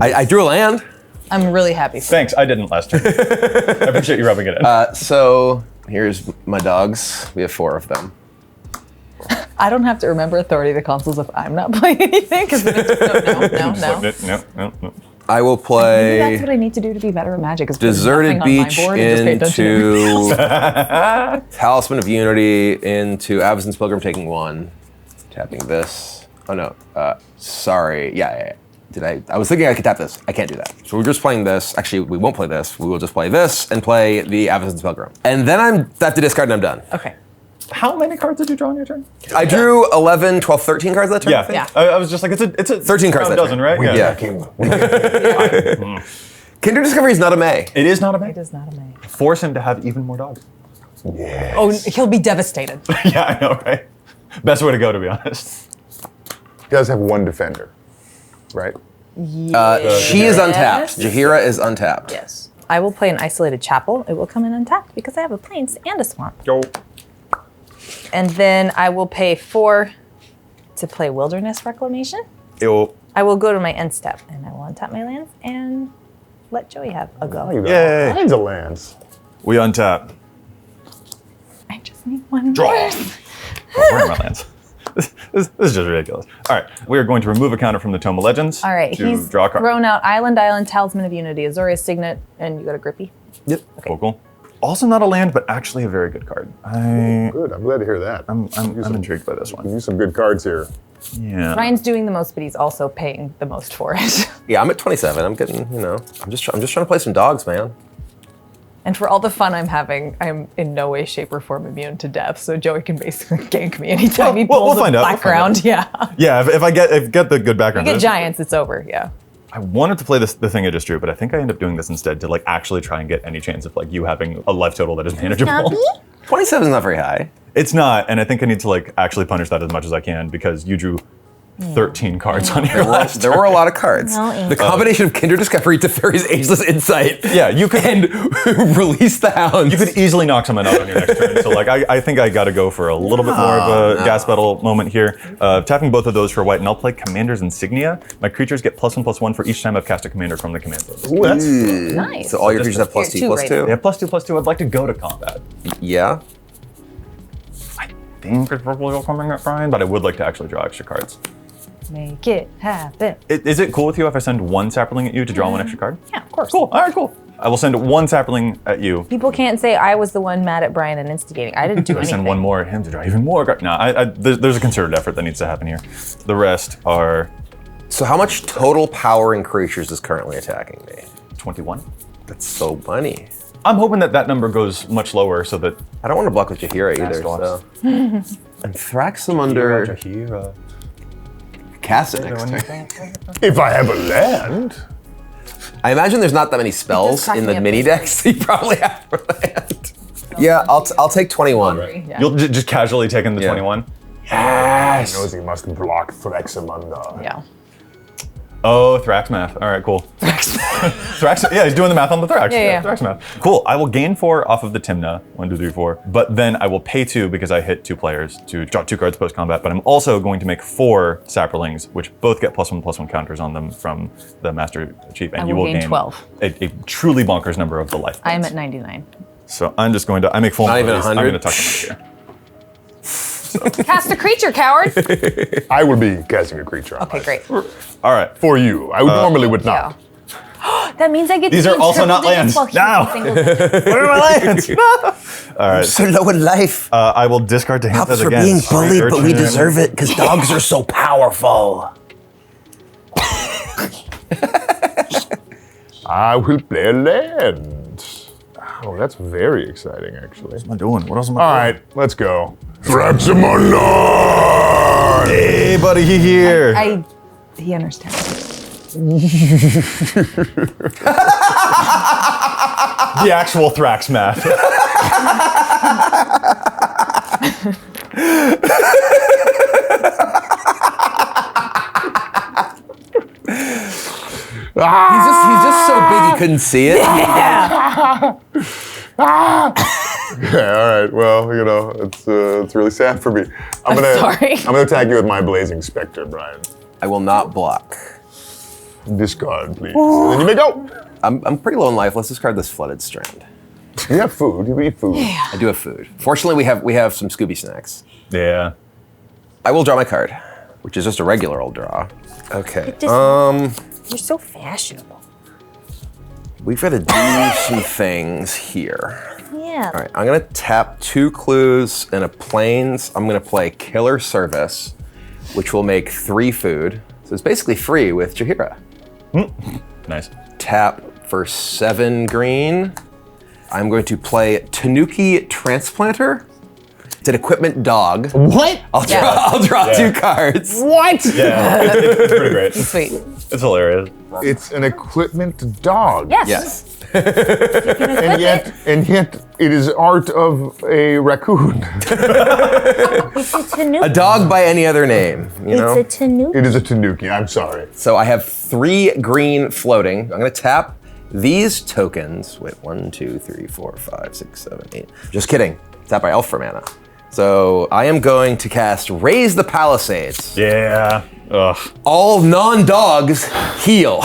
I drew a land. I'm really happy. Thanks. I didn't last turn. I appreciate you rubbing it in. So here's my dogs. We have 4 of them. I don't have to remember Authority of the Consuls if I'm not playing anything because no. No. I will Maybe play that's what I need to do to be better at Magic. Is put Deserted nothing on my Beach board and just pay attention to into Talisman of Unity into Avacyn's Pilgrim, taking 1. Tapping this. Oh no. Sorry. Yeah. I was thinking I could tap this. I can't do that. So we're just playing this. Actually, we won't play this. We will just play this and play the Avacyn's Pilgrim. And then I have to discard and I'm done. Okay. How many cards did you draw on your turn? I drew 11, 12, 13 cards that turn. I think. Yeah. I was just like, it's a 13 cards round that dozen, turn. right? Yeah. Kindred Discovery is not a May. It is not a It man. is not a May. Force him to have even more dogs. Oh, he'll be devastated. Yeah, I know, right? Best way to go, to be honest. He does have 1 defender, right? She is untapped. Jaheira is untapped. Yes. I will play an Isolated Chapel. It will come in untapped because I have a Plains and a Swamp. Yo. And then I will pay 4 to play Wilderness Reclamation. Yo. I will go to my end step and I will untap my lands and let Joey have a go. You got Yay. all kinds of lands. We untap. I just need 1 Draw. more. Where are my lands? This is just ridiculous. All right, we are going to remove a counter from the Tome of Legends. All right, to he's draw a card. thrown out Island, Talisman of Unity, Azorius Signet, and you got a Grippy. Yep. Cool. Also not a land, but actually a very good card. Good. I'm glad to hear that. I'm intrigued by this one. Use some good cards here. Yeah. Ryan's doing the most, but he's also paying the most for it. Yeah, I'm at 27. I'm getting, I'm just trying to play some dogs, man. And for all the fun I'm having, I'm in no way, shape, or form immune to death. So Joey can basically gank me anytime he pulls we'll a background. Yeah. Yeah, if I get the good background. You get giants, it's over. Yeah. I wanted to play the thing I just drew, but I think I end up doing this instead to like actually try and get any chance of like you having a life total that is manageable. 27 is not very high. It's not, and I think I need to like actually punish that as much as I can because you drew 13 cards on your last. There were a lot of cards. No, The combination of Kinder Discovery, Teferi's Ageless Insight, Yeah, you could and Release the Hounds. you could easily knock someone out on your next turn. So like I think I got to go for a little bit more of a gas pedal moment here. Tapping both of those for white, and I'll play Commander's Insignia. My creatures get +1/+1 for each time I've cast a commander from the command list. Ooh, that's Nice. So all your creatures have Here, +2/+2. two right They have +2/+2. I'd like to go to combat. Yeah. I think it's probably all coming up fine, but I would like to actually draw extra cards. Make it happen. Is it cool with you if I send one sapling at you to draw one extra card? Yeah, of course. Cool. All right, cool. I will send one sapling at you. People can't say I was the one mad at Brian and instigating. I didn't do I anything. send one more at him to draw even more cards. No, there's a concerted effort that needs to happen here. The rest are So how much total power in creatures is currently attacking me? 21. That's so money. I'm hoping that number goes much lower so that I don't want to block with Jaheira either, so. And Thraxamunder. Cast it next turn. if I have a land. I imagine there's not that many spells crack in me the up. mini decks you probably have for land. Yeah, I'll take 21. Yeah. you'll just casually take in the Yeah. 21. Yes. He knows he must block Thraxamunder. Yeah. Oh, Thrax math. All right, cool. Thrax, yeah, he's doing the math on the Thrax. Yeah. Thrax math. Cool. I will gain 4 off of the Timna, 1, 2, 3, 4. But then I will pay 2 because I hit 2 players to draw 2 cards post combat. But I'm also going to make 4 Saprolings, which both get +1/+1 counters on them from the Master Chief, and I you will will gain gain 12. a truly bonkers number of the life. I am points. at 99. So I'm just going to. I make full. Not even numbers. I'm 100? going to tuck them out here. Cast a creature, coward. I will be casting a creature. on Okay, my- great. All right. For you. I would normally would not. That means I get These to are also not lands. While he's Now. single digits. Where are my lands? All right. So low in life. I will discard to hand Helps that for again. being bullied, Your but we turn. deserve it because dogs are so powerful. I will play a land. Oh, that's very exciting, actually. What am I doing? What else am I All doing? right, let's go. Thraxamunder! Hey, buddy, he here. He understands. The actual Thrax math. He's just so big he couldn't see it. Yeah, all right. Well, you know, it's really sad for me. I'm sorry. gonna attack you with my Blazing Spectre, Brian. I will not block. Discard, please. And then you may go. I'm pretty low in life. Let's discard this Flooded Strand. You have food. You eat food. I do have food. Fortunately, we have some Scooby snacks. Yeah. I will draw my card, which is just a regular old draw. Okay. You're so fashionable. We've got to do some things here. Yeah. All right, I'm gonna tap 2 clues and a plains. I'm gonna play Killer Service, which will make 3 food. So it's basically free with Jaheira. Nice. Tap for 7 green. I'm going to play Tanuki Transplanter. It's an equipment dog. What? I'll draw Yeah. 2 cards. What? Yeah, it's pretty great. Sweet. It's hilarious. It's an equipment dog. Yes. Yes. And yet, it is art of a raccoon. It's a tanuki. A dog by any other name, you know? It's a tanuki. It is a tanuki. I'm sorry. So I have 3 green floating. I'm gonna tap these tokens. Wait, 1, 2, 3, 4, 5, 6, 7, 8. Just kidding. Tap by elf for mana. So I am going to cast Raise the Palisades. Yeah. Ugh. All non-dogs heal.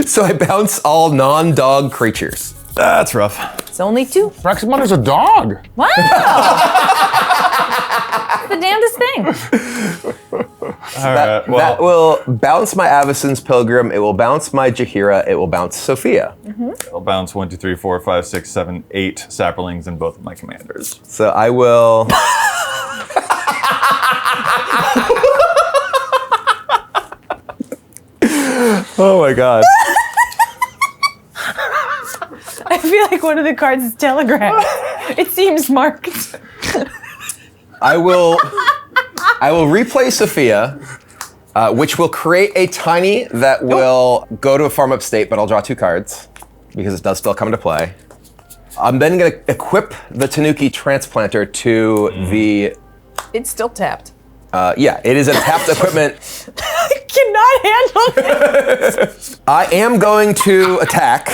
So I bounce all non-dog creatures. That's rough. It's only 2. Thraxamunder's a dog. Wow. The damnedest thing. All right. Well, That will bounce my Avacyn's Pilgrim. It will bounce my Jaheira. It will bounce Sophia. I'll bounce 1, 2, 3, 4, 5, 6, 7, 8 Saprolings in both of my commanders. So I will. Oh my god. I feel like one of the cards is telegram. It seems marked. I will replay Sophia, which will create a tiny that will go to a farm upstate, but I'll draw 2 cards because it does still come into play. I'm then going to equip the Tanuki transplanter to the... It's still tapped. Yeah, it is a tapped equipment. I cannot handle this. I am going to attack.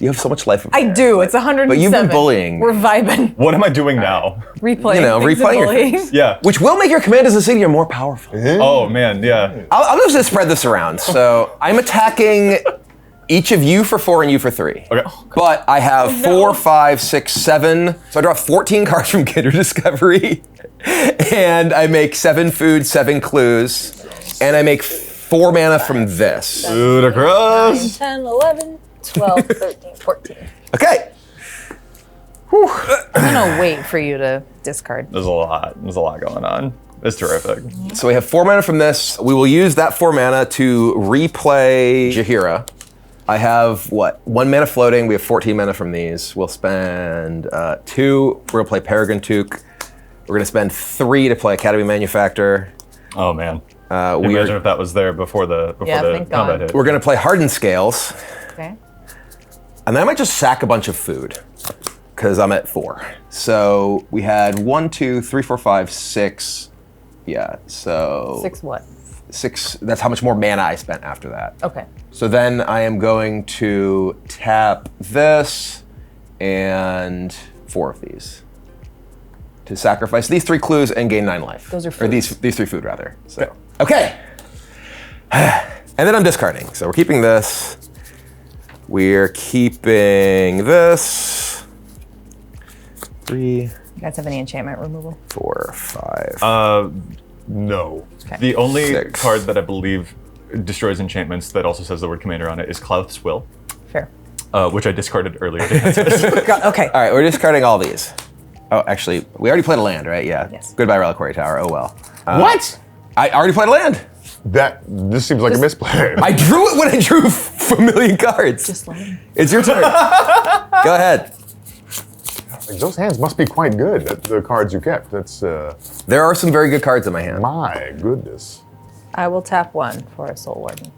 You have so much life. I do. It's 107. But you've been bullying. We're vibing. What am I doing now? Replaying. You know, things replaying and your bullying. things. Yeah. Which will make your command as a senior more powerful. Oh man, yeah. I'm just going to spread this around. So I'm attacking each of you for 4 and you for 3. Okay. But I have 4, 5, 6, 7. So I draw 14 cards from Kinder Discovery. And I make 7 food, 7 clues. And I make 4 mana from this. Ludicrous. 10, 11, 12, 13, 14. Okay. I'm gonna wait for you to discard. There's a lot going on. It's terrific. So we have 4 mana from this. We will use that 4 mana to replay Jaheira. I have, 1 mana floating. We have 14 mana from these. We'll spend 2. We're going to play Peregrine Took. We're going to spend 3 to play Academy Manufactor. Oh man. We Imagine if that was there before the thank combat God. hit. We're going to play Hardened Scales. Okay. And then I might just sack a bunch of food because I'm at 4. So we had 1, 2, 3, 4, 5, 6. Yeah, so 6 what? 6. That's how much more mana I spent after that. Okay. So then I am going to tap this and 4 of these to sacrifice these 3 clues and gain 9 life. Those are Or these 3 food rather. So okay. And then I'm discarding. So we're keeping this. We're keeping this. 3, You guys have any enchantment removal? 4, 5. No. The only 6. card that I believe destroys enchantments that also says the word commander on it is Clouth's Will, Fair. which I discarded earlier. Okay. All right, we're discarding all these. Oh, actually, we already played a land, right? Yeah. Yes. Goodbye, Reliquary Tower. Oh well. What? I already played a land. This seems like a misplay. I drew it when I drew familiar cards. Just let him. It's your turn. Go ahead. Like, those hands must be quite good, the cards you kept. That's, There are some very good cards in my hand. my goodness. I will tap 1 for a Soul Warden.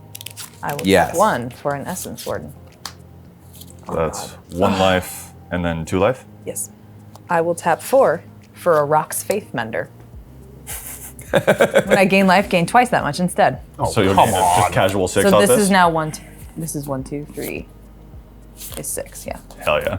I will Yes. tap 1 for an Essence Warden. That's 1 life and then 2 life. Yes. I will tap 4 for a Rock's Faith Mender. When I gain life, gain twice that much instead. So you'll come gain a on. just casual 6 So off this this? is now 1, 2. This is 1, 2, 3. Is 6, yeah. Hell yeah.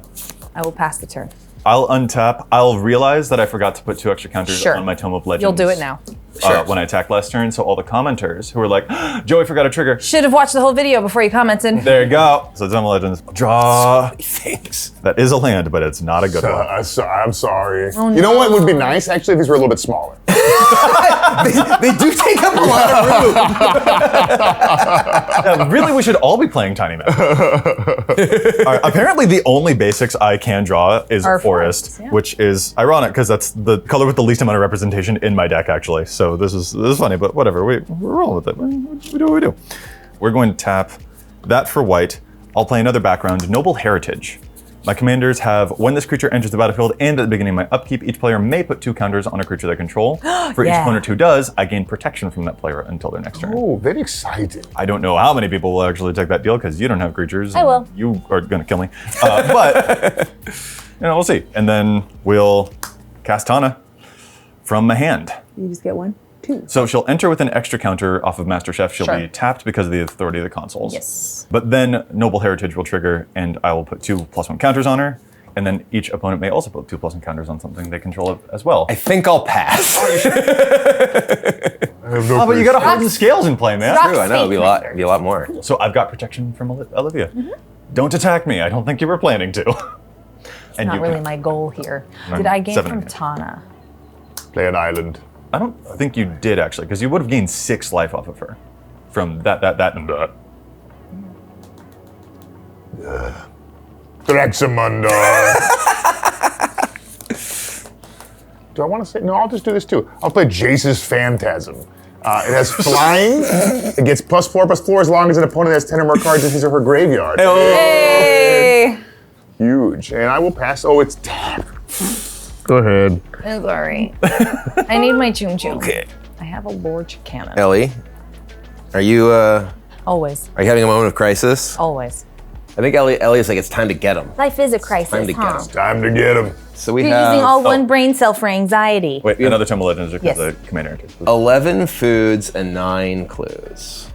I will pass the turn. I'll untap. I'll realize that I forgot to put 2 extra counters Sure. on my Tome of Legends. You'll do it now. Sure. When I attack last turn, so all the commenters who were like, Joey forgot a trigger. Should have watched the whole video before you commented. There you go. So Tome of Legends, draw. Thanks. That is a land, but it's not a good one. I'm sorry. You know what would be nice, actually, if these were a little bit smaller? They do take up a lot of room. Yeah, really, we should all be playing Tiny Men. Apparently, the only basics I can draw is Are Forest, forests, yeah. which is ironic because that's the color with the least amount of representation in my deck, actually. So this is funny, but whatever. We're rolling with it. We do what we do. We're going to tap that for white. I'll play another background, Noble Heritage. My commanders have, when this creature enters the battlefield and at the beginning of my upkeep, each player may put 2 counters on a creature they control. For each Yeah. opponent who does, I gain protection from that player until their next turn. Oh, very exciting. I don't know how many people will actually take that deal because you don't have creatures. I will. You are going to kill me. But, we'll see. And then we'll cast Tana from my hand. You just get 1, 2. So she'll enter with an extra counter off of Master Chef. She'll Sure. be tapped because of the authority of the consoles. Yes. But then Noble Heritage will trigger, and I will put 2 +1 counters on her. And then each opponent may also put 2 +1 counters on something they control as well. I think I'll pass. I have no Oh, but you clue. got to hold the scales in play, man. True, I know. It'd be a lot more. So I've got protection from Olivia. Don't attack me. I don't think you were planning to. And Not you really can- my goal here. Nine, Did I gain 7 from again. Tana? Play an island. I don't think you did actually, because you would have gained 6 life off of her from that, and that. Drexamundar. Do I want to say? No, I'll just do this too. I'll play Jace's Phantasm. It has flying. It gets +4/+4 as long as an opponent has 10 or more cards in his or her graveyard. Hey! huge. And I will pass. Oh, it's tapped. Go ahead. I'm sorry. I need my choom choom. Okay. I have a large cannon. Ellie, are you Always. having a moment of crisis? Always. I think Ellie's like, it's time to get him. Life is a crisis, Time to get him. Time to get him. So we You're have using all one brain cell for anxiety. Wait, another Temple Legends because Yes. the commander enters. 11 foods and 9 clues.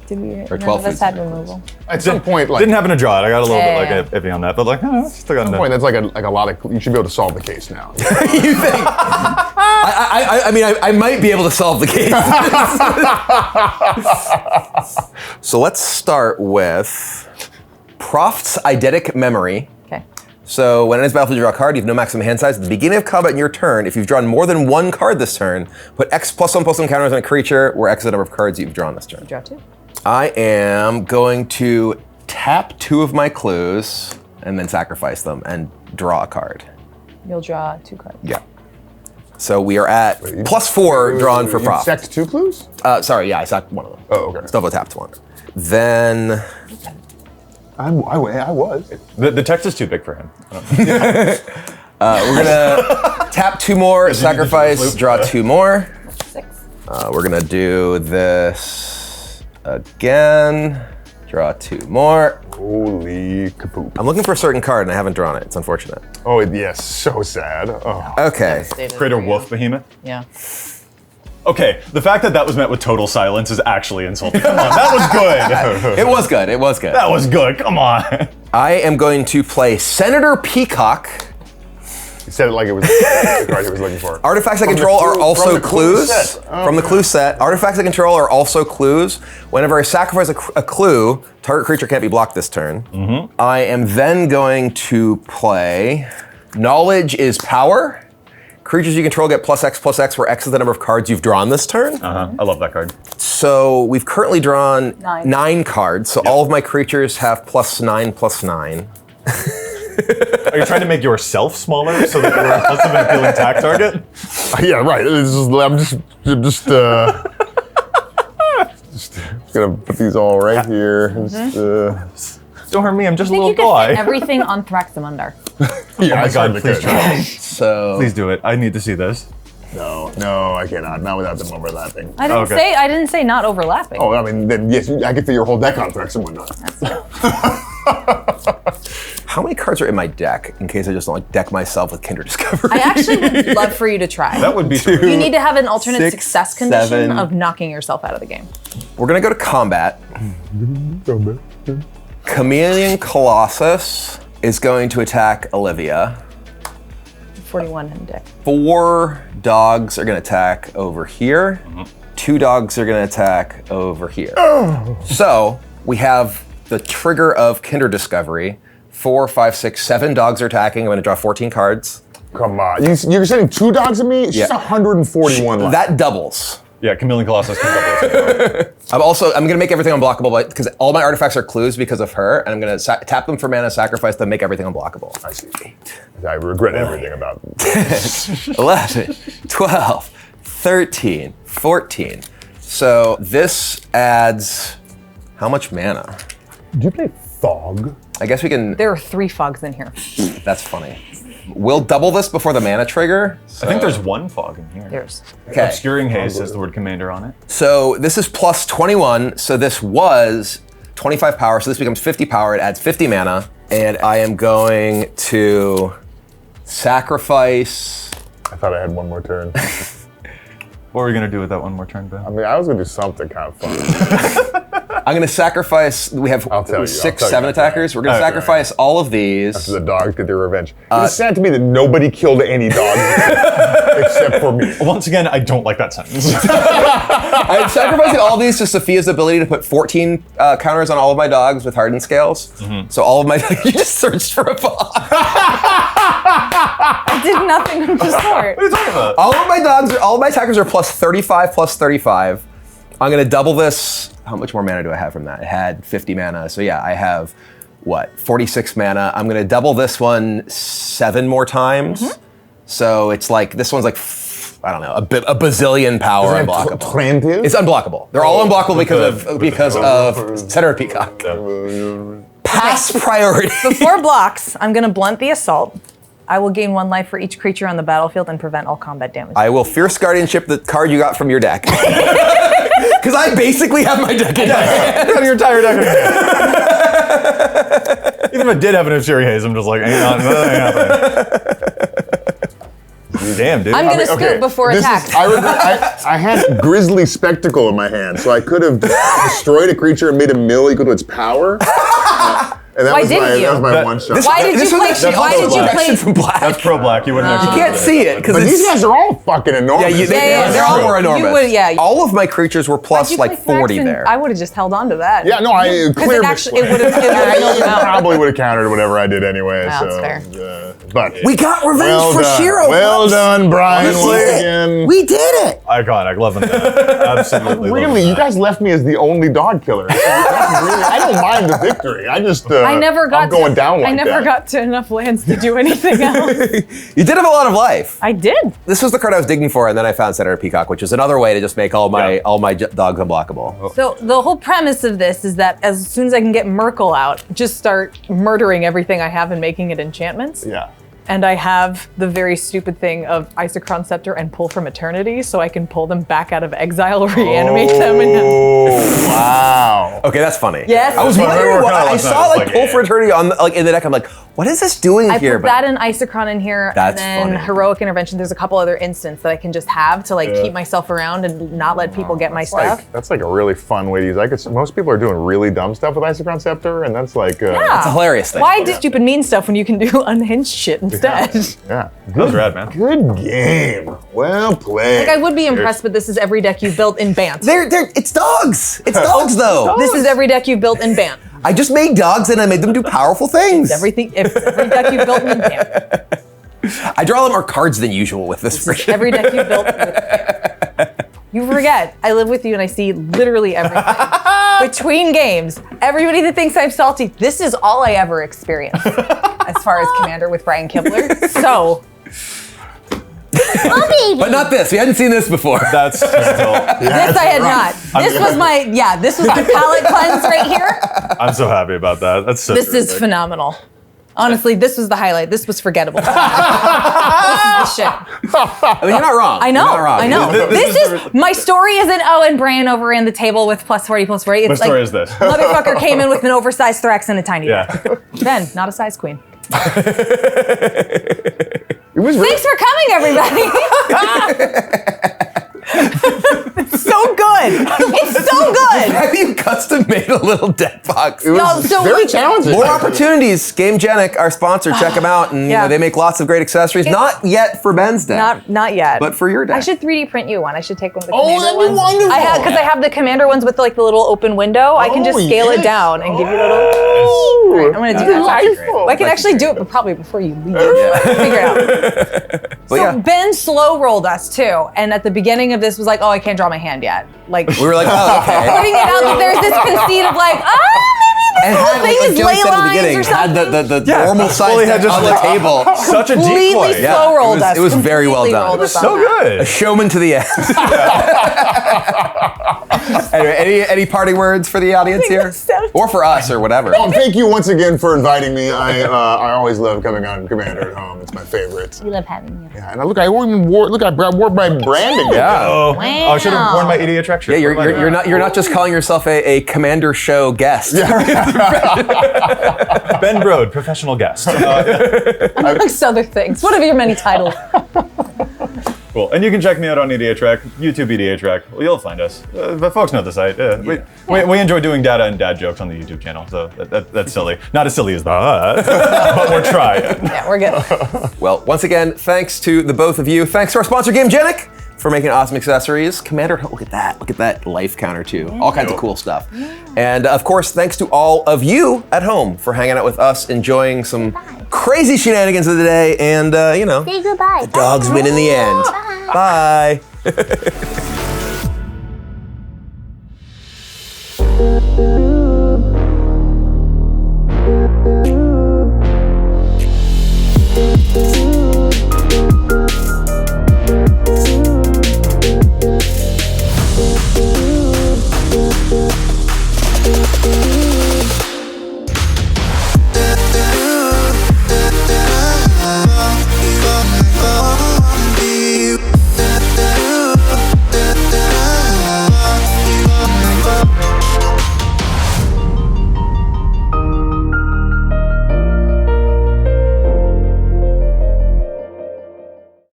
Did we? Or None 12 of us foods. had removal. At some point, like, Didn't happen to draw it. I got a little Yeah. bit like iffy on that, but like, still got at some enough. point, that's like a lot of. You should be able to solve the case now. You think? I mean, I might be able to solve the case. So let's start with Proft's eidetic memory. Okay. So when it is battlefield, you draw a card, you have no maximum hand size. At the beginning of combat in your turn, if you've drawn more than one card this turn, put X +1/+1 counters on a creature, where X is the number of cards you've drawn this turn. Draw 2. I am going to tap 2 of my clues and then sacrifice them and draw a card. You'll draw 2 cards. Yeah. So we are at +4 drawn for You Proft. sacked 2 clues? Sorry, yeah, I sacked one of them. Oh, okay. Still tapped 1. Then I was. The text is too big for him. we're gonna tap 2 more, sacrifice, draw 2 more. 6. We're gonna do this again. Draw 2 more. Holy kapoop. I'm looking for a certain card and I haven't drawn it. It's unfortunate. Oh, yes, so sad. Oh. Okay. Create a wolf behemoth. Yeah. Okay, the fact that was met with total silence is actually insulting. Come on, that was good. It was good. It was good. That was good. Come on. I am going to play Senator Peacock. He said it like it was the card he was looking for. Artifacts I From the control clue- are from also the clue clues. set. Oh, From the okay. clue set. Artifacts I control are also clues. Whenever I sacrifice a clue, target creature can't be blocked this turn. I am then going to play Knowledge is Power. Creatures you control get +X, where X is the number of cards you've drawn this turn. I love that card. So we've currently drawn 9. 9 cards. So all of my creatures have +9/+9. Are you trying to make yourself smaller so that you're less of an appealing attack target? Yeah, right. I'm just gonna put these all right here. Don't hurt me, I'm just a I think little you could guy. fit everything on Thraxamundar. Yeah, Oh my God, please try. So Please do it. I need to see this. No, I cannot. Not without them overlapping. I didn't say not overlapping. Oh, I mean, then yes, I can fit your whole deck on Threx and whatnot. how many cards are in my deck in case I just don't like deck myself with Kinder Discovery? I actually would love for you to try. That would be true. You need to have an alternate 6, success condition 7. of knocking yourself out of the game. We're gonna go to combat. Chameleon Colossus is going to attack Olivia. 41 in deck. 4 dogs are gonna attack over here. 2 dogs are gonna attack over here. So we have the trigger of Kinder Discovery. 4, 5, 6, 7 dogs are attacking. I'm gonna draw 14 cards. Come on. You're sending 2 dogs at me? It's just Yeah. 141 left. That doubles. Yeah, Chameleon Colossus can double it. I'm gonna make everything unblockable because all my artifacts are clues because of her, and I'm gonna tap them for mana, sacrifice them, make everything unblockable. I see. I regret everything about it. 11, 12, 13, 14. So this adds how much mana? Do you play Thog? I guess we can. There are 3 fogs in here. That's funny. We'll double this before the mana trigger. I think there's 1 fog in here. There's. Okay. Obscuring Haze says the word commander on it. So this is plus 21. So this was 25 power. So this becomes 50 power. It adds 50 mana. And I am going to sacrifice. I thought I had one more turn. What are we gonna do with that one more turn, Ben? I mean, I was gonna do something kind of fun. I'm going to sacrifice. We have I'll tell you, 6, I'll tell you 7 about that. attackers. We're going to Okay. sacrifice all of these. So the dogs get their revenge. It's sad to me that nobody killed any dogs except for me. Once again, I don't like that sentence. I'm sacrificing all these to Sophia's ability to put 14 counters on all of my dogs with hardened scales. So all of my you just searched for a bot. I did nothing of the sort. What are you talking about? All of my dogs, all of my attackers are plus 35, plus 35. I'm gonna double this. How much more mana do I have from that? It had 50 mana, so yeah, I have what 46 mana. I'm gonna double this one 7 more times. So it's like this one's like I don't know a bazillion power Isn't it unblockable. preemptive? It's unblockable. They're all unblockable because of Senator Peacock. Pass priority. Before blocks, I'm going to blunt the assault. I will gain 1 life for each creature on the battlefield and prevent all combat damage. I will Fierce Guardianship the card you got from your deck. Because I basically have my deck in my hand. You got your entire deck in your hand. Even if I did have an Obscure Haze, I'm just like, ain't happening. Damn, dude. I'm going to scoot before attacks. I had Grizzly Spectacle in my hand, so I could have destroyed a creature and made a mill equal to its power. And that Why was didn't you? That was my one shot. Why did you play? From black? That's pro black. You wouldn't You actually can't see it because But these guys are all fucking enormous. they're all more enormous. You would, All of my creatures were plus Why'd you like play 40 Thrax? there. I would have just held on to that. Yeah, no, I clear it would have probably would have countered whatever I did anyway. Well, so, that's but We got revenge well for done. Shiro. Well Pups. done, Brian. We did it. Again. We did it. Iconic. Loving that. Absolutely. Really, you guys left me as the only dog killer. I don't mind the victory. I just I'm going down like I never that. got to enough lands to do anything else. You did have a lot of life. I did. This was the card I was digging for, and then I found Senator Peacock, which is another way to just make all my dogs unblockable. So the whole premise of this is that as soon as I can get Merkle out, Just start murdering everything I have and making it enchantments. Yeah. And I have the very stupid thing of Isochron Scepter and Pull from Eternity, so I can pull them back out of exile, reanimate them, and Oh, wow. Okay, that's funny. Yes. I was That's what wondering I why worked on I last night. saw I was like like, Pull yeah. for Eternity on in the deck. I'm like, what is this doing I here? put that in Isochron in here, That's and then funny. Heroic Intervention. There's a couple other instants that I can just have to like keep myself around and not let people get my stuff. That's like a really fun way to use. Most people are doing really dumb stuff with Isochron Scepter, and that's like It's a hilarious thing. why do stupid mean stuff when you can do unhinged shit instead? yeah. That was rad, man. Good game. Well played. Like I would be impressed, but this is every deck you've built in Bant. It's dogs. It's dogs though. This is every deck you've built in Bant. I just made dogs and I made them do powerful things. Every deck you've built in Bant. I draw a lot more cards than usual with this version. Every deck you've built with Bant. You forget, I live with you and I see literally everything. Between games, everybody that thinks I'm salty, this is all I ever experienced as far as Commander with Brian Kibler. So, But not this. We hadn't seen this before. That's still, this I had not. This was my palate cleanse right here. I'm so happy about that. That's so This is terrific. phenomenal. Honestly, this was the highlight. This was forgettable. This is the shit. I mean, you're not wrong. I know. You're not wrong. I know. This is my story. Isn't and Brian overran the table with plus 40. It's My like story is this. motherfucker came in with an oversized Thrax and a tiny Yeah. deck. Then, not a size queen. It was really, Thanks for coming, everybody. It's so good. It's so good. Have you custom made a little deck box? it was so very we- challenging. More opportunities. Gamegenic, our sponsor, check them out, and Yeah. they make lots of great accessories. Not yet for Ben's deck, Not yet. but for your deck. I should 3D print you one. I should take one of the Oh, commander that'd be ones. wonderful. Because I have the commander ones with like the little open window. I can just Oh, scale yes. it down and give you a little. Oh, I'm gonna do that. delightful. I can actually do it, but probably before you leave. Figure it out. But So yeah, Ben slow rolled us too, and at the beginning of this was like, "Oh, I can't draw my hand yet." Like we were like, oh, okay. putting it out that there's this conceit of like, maybe And this whole had, thing like is Joey lay said at the lines beginning, or had something. the normal size Fully had deck just on the like- table. Such a Completely decoy. slow rolled us. It was very well Completely done. rolled us So on that. good. A showman to the end. Anyway, any parting words for the audience here? Or for us, or whatever. Oh, thank you once again for inviting me. I always love coming on Commander at Home. It's my favorite. We love having you. Yeah, and I wore my branding. Yeah. Oh, Wow. I should have worn my EDH Trek shirt. Yeah, you're not just calling yourself a Commander Show guest. Ben Brode, professional guest. Amongst other things. What are your many titles? Cool. And you can check me out on EDH Trek, YouTube EDH Trek. Well, you'll find us. But folks know the site. We enjoy doing data and dad jokes on the YouTube channel, so that's silly. Not as silly as that, but we're trying. Yeah, we're good. Well, once again, thanks to the both of you. Thanks to our sponsor, Gamegenic, for making awesome accessories. Commander, look at that. Look at that life counter, too. All kinds of cool stuff. And, of course, thanks to all of you at home for hanging out with us, enjoying some crazy shenanigans of the day, and, Say goodbye. the dogs win in the end. Bye.